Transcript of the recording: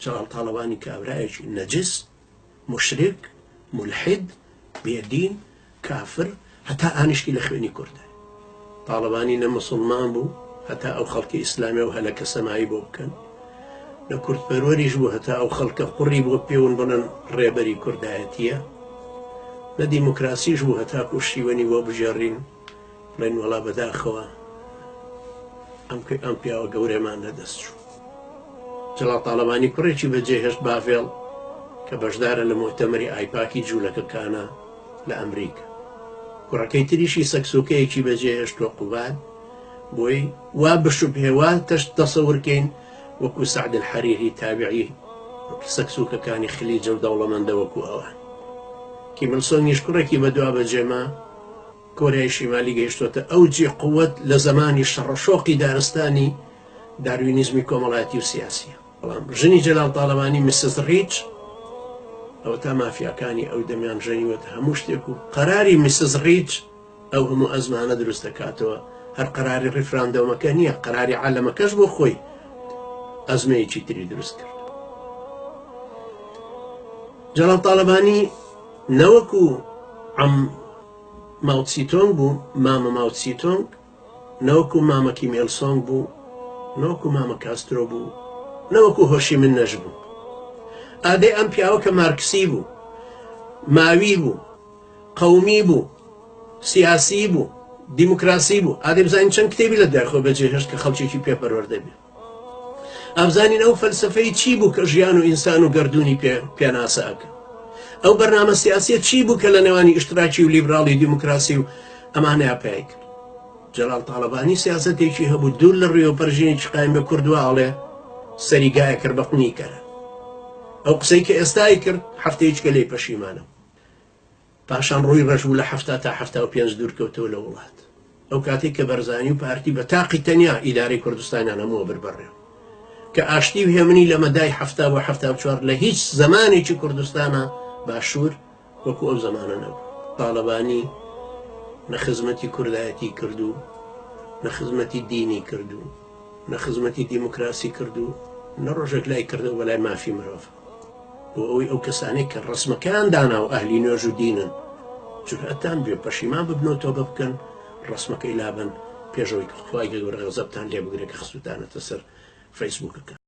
جەلال تاڵەبانی کابرایەکی نەجس مشرک ملحد بێدین کافر هەتا ئانیشتی لە خوێنی کوردە تاڵەبانی نە مسلمان بوو هەتا ئەو خەڵکی ئیسلامی و هەلەکە سەمایی بۆ بکەن لە کوردپەروەریش بوو هەتا ئەو خەڵکە قوڕی بۆ پێون بڵێن ڕێبەری کوردایەتیە لە دیموکراسیش بوو هەتا کوشتیوەنی بۆ بژێڕین بڵێن وەڵا بەداخەوە ئەم پیاوە گەورەمان لەدەستچوو جەلال تاڵەبانی کوڕێکی بەجێهێشت بافێڵ کە بەشدارە لە مۆتەمەری ئایپاکی جوولەکەکانە لە ئەمریکا کوڕەکەی تریشی سەکسۆکەیەکی بەجێهێشتوە قوباد بۆی وا بشوب هێوا تەشت تەسەورکەین وەکو سەعد الحەریری تابعی سەکسۆکەکانی خلیجە و دەوڵەمەندە وەکو ئەوان کیملسۆنیش کوڕێکی بەدوا بەجێما کۆریای شیمالی گەیشتوتە ئەوجی قووەت لە زمانی شەڕەشۆقی دارستانی داروینیزمی کۆمەڵایەتی و سیاسیە بەڵام ژنی جەلال تاڵەبانی مسز ڕیچ ئەوە تا مافیاکانی ئەو دەمیان ژەنیوەتە هەموو شتێک و قەراری مسز ڕیچ ئەو هەموو ئەزمانە دروست دەکاتەوە هەر قەراری ڕیفراندەمەکە نییە قەراری عالەمەکەش بۆ خۆی ئەزمەیەکی تری دروست کرد جەلال تاڵەبانی نەوەکو ماوتسیتۆنگ بوو مامە ماوتسیتۆنگ نەوەکو مامە کیم ئیل سۆنگ بوو نەوەکو مامە کاسترۆ بوو نەوەکو هۆشی من نەژ بوو ئادەی ئەم پیاوە کە مارکسی بوو ماوی بوو قەومی بوو سیاسی بوو دیموکراسی بوو ئادەی بزانین چەند کتێبی لە دایخۆ بەجێهێشت کە خەڵکێکی پێپەروەردە بێ ئابزانین ئەو فەلسفەی چی بوو کە ژیان و ئینسان و گەردوونی پێناسە ئەکە ئەو بەرنامە سیاسیە چی بوو کە لە نێوانی ئیشتراکی و لیبراڵی دیموکراسی و ئەمانەیە پێی کرد جەلال تاڵەبانی سیاسەتێکی هەبوو دوور لە ڕێوەپەرژینێکی قایم بە کوردوە ئاڵێ سەریگایە کرد بە قنیکەرە ئەو قسەی کە ئێستای کرد هەفتەیەکە لێی پەشیمانە پاشان ڕووی ڕەشبوو لە 70 تا 75 دوورکەوتەوە لە وڵات ئەو کاتێک کە بەرزانی و پارتی بە تاقی تەنیا ئیدارەی کوردستانیان هەمووە بربەڕێ کە ئاشتی و هێمنی لە مەدای 70 و 74 لە هیچ زمانێکی کوردستانە باشوور وەکو ئەو زمانە نەبوو تاڵەبانی نە خزمەتی کوردایەتی کردو نە خزمەتی دینی کردو نە خزمەتی دیموکراسی کردو نە ڕۆژێک لای کردو بەلای مافی مرۆڤ بۆ ئەوەی ئەو کەسانێک کە ڕسمەکان دانا و ئەهلی نوێژ و دینن جورئەتان بێ پەشیمان ببنەوە تۆبە بکەن ڕسمەکەی لابن پێشەوەی خوای گەورە غەزەبتان لێ بگرێت کە خستوتانەتە سەر فەیسبووکەکە